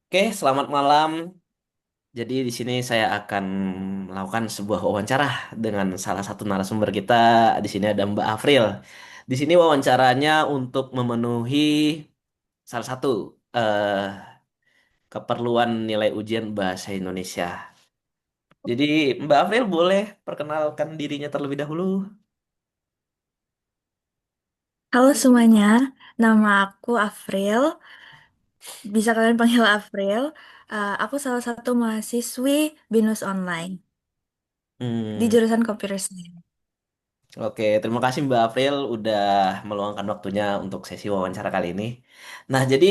Oke, selamat malam. Jadi di sini saya akan melakukan sebuah wawancara dengan salah satu narasumber kita. Di sini ada Mbak Afril. Di sini wawancaranya untuk memenuhi salah satu eh, keperluan nilai ujian bahasa Indonesia. Jadi Mbak Afril boleh perkenalkan dirinya terlebih dahulu. Halo semuanya, nama aku April. Bisa kalian panggil April. Aku salah satu mahasiswi BINUS Online di Hmm, jurusan Computer Science. oke, terima kasih Mbak April udah meluangkan waktunya untuk sesi wawancara kali ini. Nah, jadi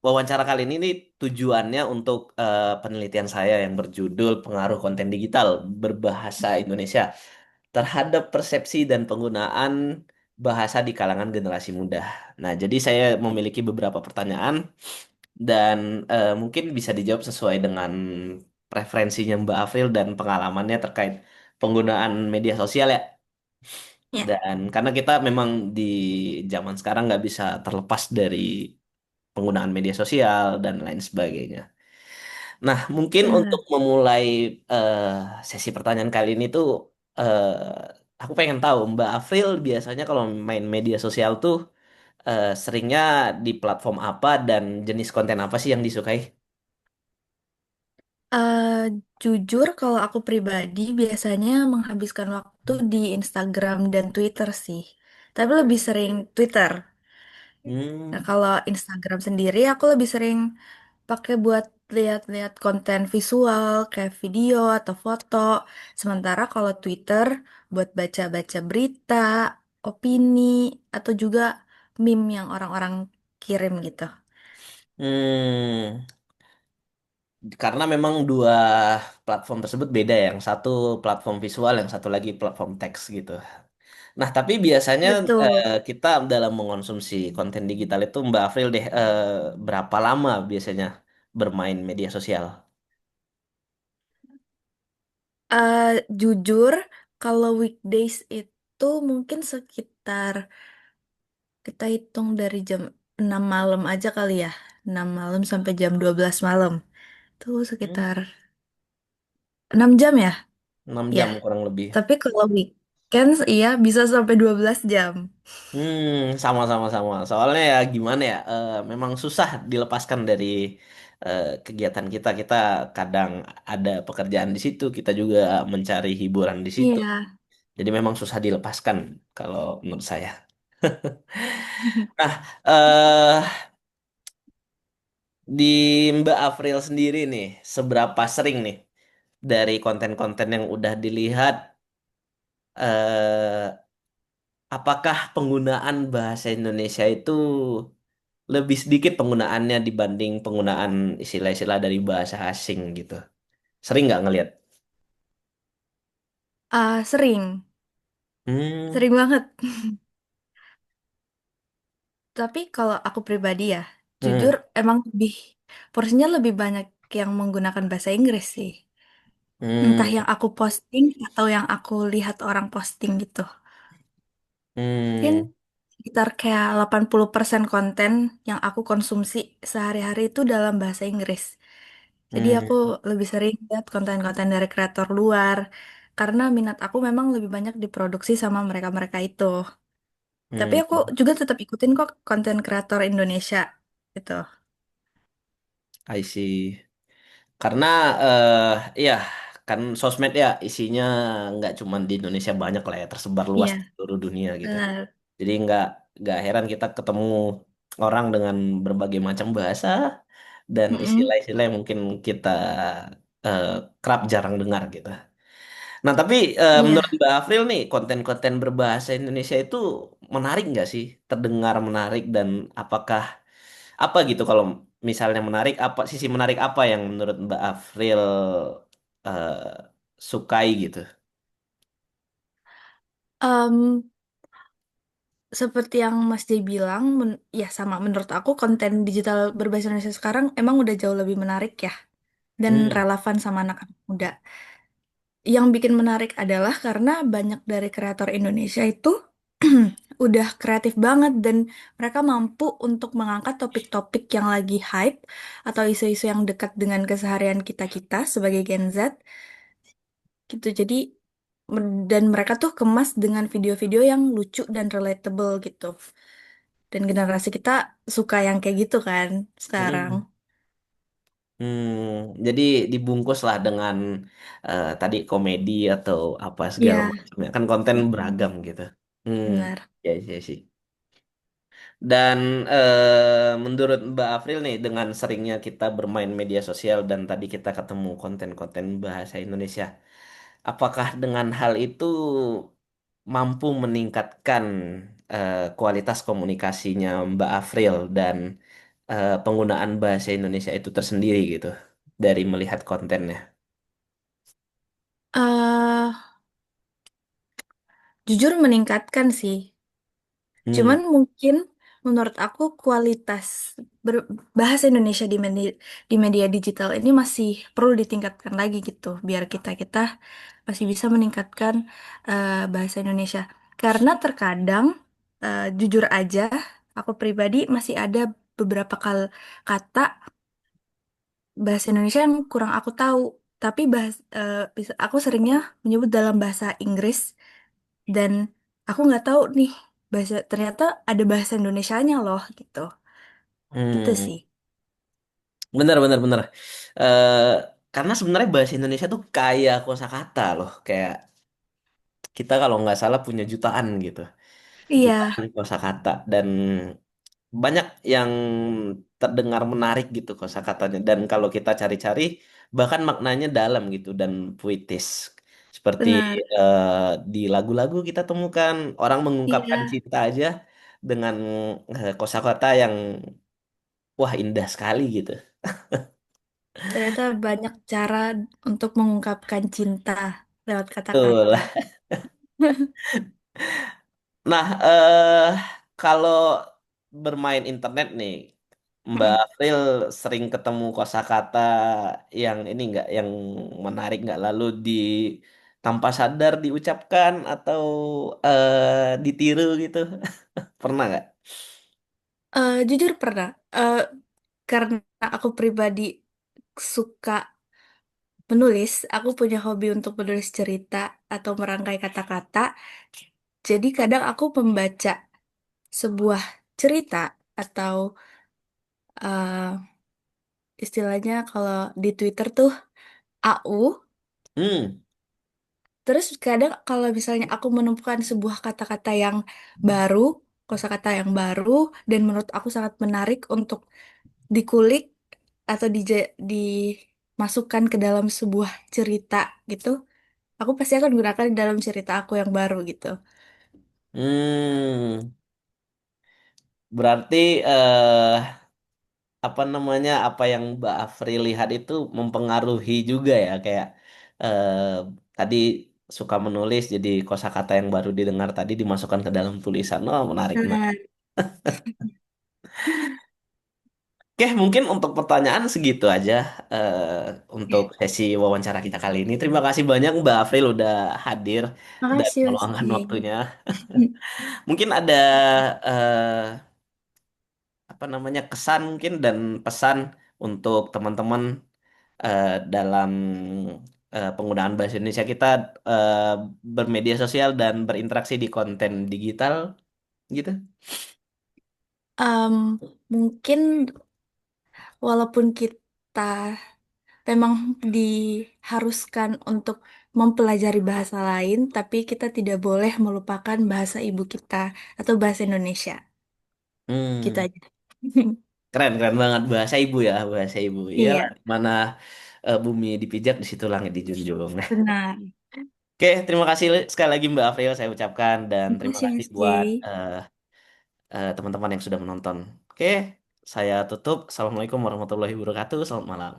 wawancara kali ini nih tujuannya untuk penelitian saya yang berjudul Pengaruh Konten Digital Berbahasa Indonesia terhadap persepsi dan penggunaan bahasa di kalangan generasi muda. Nah, jadi saya memiliki beberapa pertanyaan dan mungkin bisa dijawab sesuai dengan preferensinya Mbak Afril dan pengalamannya terkait penggunaan media sosial ya. Ya, Dan karena kita memang di zaman sekarang nggak bisa terlepas dari penggunaan media sosial dan lain sebagainya. Nah, mungkin untuk benar. memulai eh, sesi pertanyaan kali ini tuh, aku pengen tahu Mbak Afril biasanya kalau main media sosial tuh seringnya di platform apa dan jenis konten apa sih yang disukai? Eh, Jujur, kalau aku pribadi biasanya menghabiskan waktu di Instagram dan Twitter sih. Tapi lebih sering Twitter. Nah, Hmm, kalau Instagram sendiri aku lebih sering pakai buat lihat-lihat konten visual kayak video atau foto. Sementara kalau Twitter buat baca-baca berita, opini, atau juga meme yang orang-orang kirim gitu. hmm, karena memang dua platform tersebut beda ya. Yang satu platform visual, yang satu lagi platform teks gitu. Nah, tapi biasanya Betul. kita dalam mengonsumsi konten digital itu Mbak Afril deh, berapa lama biasanya bermain media sosial? Eh, Jujur, kalau weekdays itu mungkin sekitar kita hitung dari jam 6 malam aja kali ya. 6 malam sampai jam 12 malam. Itu Hmm, sekitar 6 jam ya? 6 Ya. jam kurang lebih. Tapi kalau weekends iya bisa sampai 12 jam. Sama-sama sama. Soalnya ya gimana ya, memang susah dilepaskan dari kegiatan kita. Kita kadang ada pekerjaan di situ, kita juga mencari hiburan di situ. Iya. Jadi memang susah dilepaskan kalau menurut saya. Nah, eh di Mbak April sendiri nih, seberapa sering nih dari konten-konten yang udah dilihat, eh, apakah penggunaan bahasa Indonesia itu lebih sedikit penggunaannya dibanding penggunaan istilah-istilah dari bahasa asing gitu? Sering nggak ngelihat? Sering, Hmm, sering banget. Tapi kalau aku pribadi ya, jujur hmm, emang porsinya lebih banyak yang menggunakan bahasa Inggris sih. Entah hmm, yang aku posting atau yang aku lihat orang posting gitu. Mungkin hmm, sekitar kayak 80% konten yang aku konsumsi sehari-hari itu dalam bahasa Inggris. Jadi aku hmm, lebih sering lihat konten-konten dari kreator luar karena minat aku memang lebih banyak diproduksi sama mereka-mereka itu. Tapi aku hmm. juga tetap ikutin kok konten kreator Indonesia gitu. I see. Karena ya kan sosmed ya isinya nggak cuma di Indonesia banyak lah ya, tersebar luas Iya, di seluruh dunia gitu. benar. Jadi nggak heran kita ketemu orang dengan berbagai macam bahasa dan Mm-mm. istilah-istilah yang mungkin kita eh, kerap jarang dengar gitu. Nah, tapi menurut Iya. Mbak Afril nih, konten-konten berbahasa Indonesia itu menarik nggak sih? Terdengar menarik dan apakah apa gitu kalau misalnya menarik, apa sisi menarik apa yang menurut Mbak Afril sukai gitu? Em, Seperti yang Mas Jay bilang, ya sama menurut aku konten digital berbahasa Indonesia sekarang emang udah jauh lebih menarik ya dan Hmm, relevan sama anak-anak muda. Yang bikin menarik adalah karena banyak dari kreator Indonesia itu udah kreatif banget dan mereka mampu untuk mengangkat topik-topik yang lagi hype atau isu-isu yang dekat dengan keseharian kita-kita sebagai Gen Z gitu. Jadi dan mereka tuh kemas dengan video-video yang lucu dan relatable gitu. Dan generasi kita suka yang kayak gitu kan sekarang. Hmm. Jadi dibungkus lah dengan tadi komedi atau apa segala Iya, macamnya. Kan konten beragam gitu. Hmm, benar. ya sih sih. Dan menurut Mbak April nih, dengan seringnya kita bermain media sosial dan tadi kita ketemu konten-konten bahasa Indonesia, apakah dengan hal itu mampu meningkatkan kualitas komunikasinya Mbak April dan penggunaan bahasa Indonesia itu tersendiri gitu dari melihat kontennya? eh Jujur meningkatkan sih. Hmm, Cuman mungkin menurut aku kualitas bahasa Indonesia di media digital ini masih perlu ditingkatkan lagi gitu, biar kita masih bisa meningkatkan bahasa Indonesia. Karena terkadang jujur aja, aku pribadi masih ada beberapa kata bahasa Indonesia yang kurang aku tahu. Tapi aku seringnya menyebut dalam bahasa Inggris dan aku nggak tahu nih ternyata ada bahasa Indonesianya loh gitu. Gitu hmm, sih. benar benar benar. Eh, karena sebenarnya bahasa Indonesia tuh kaya kosakata loh, kayak kita kalau nggak salah punya jutaan gitu, Iya, jutaan kosakata dan banyak yang terdengar menarik gitu kosakatanya dan kalau kita cari-cari bahkan maknanya dalam gitu dan puitis seperti benar. di lagu-lagu kita temukan orang mengungkapkan Iya, cinta aja dengan kosakata yang wah indah sekali gitu. ternyata banyak cara untuk mengungkapkan cinta lewat Betul. kata-kata. Nah, kalau bermain internet nih, Mbak Mm. April sering ketemu kosakata yang ini nggak, yang menarik nggak, lalu tanpa sadar diucapkan atau ditiru gitu, pernah nggak? Jujur pernah. Karena aku pribadi suka menulis, aku punya hobi untuk menulis cerita atau merangkai kata-kata. Jadi kadang aku membaca sebuah cerita atau eh, istilahnya kalau di Twitter tuh AU. Hmm, Terus kadang kalau misalnya aku menemukan sebuah kata-kata yang baru, kosakata yang baru, dan menurut aku sangat menarik untuk dikulik atau dimasukkan ke dalam sebuah cerita gitu, aku pasti akan gunakan di dalam cerita aku yang baru gitu. hmm, berarti apa namanya, apa yang Mbak Afri lihat itu mempengaruhi juga ya, kayak eh, tadi suka menulis jadi kosakata yang baru didengar tadi dimasukkan ke dalam tulisan. Oh, menarik, menarik. Nah, Oke, mungkin untuk pertanyaan segitu aja untuk sesi wawancara kita kali ini. Terima kasih banyak Mbak Afril udah hadir dan makasih Mas meluangkan Jay. waktunya. Mungkin ada eh, apa namanya, kesan mungkin dan pesan untuk teman-teman dalam penggunaan bahasa Indonesia kita eh, bermedia sosial dan berinteraksi di konten digital gitu. Mungkin walaupun kita memang diharuskan untuk mempelajari bahasa lain, tapi kita tidak boleh melupakan bahasa ibu kita atau bahasa Indonesia. Gitu Hmm, aja. keren keren banget bahasa ibu ya, bahasa ibu. Iyalah, Iya, mana bumi dipijak di situ langit dijunjung. benar. Oke, terima kasih sekali lagi Mbak Afril saya ucapkan dan Terima terima kasih kasih Mas buat Jay. teman-teman yang sudah menonton. Oke, saya tutup. Assalamualaikum warahmatullahi wabarakatuh. Selamat malam.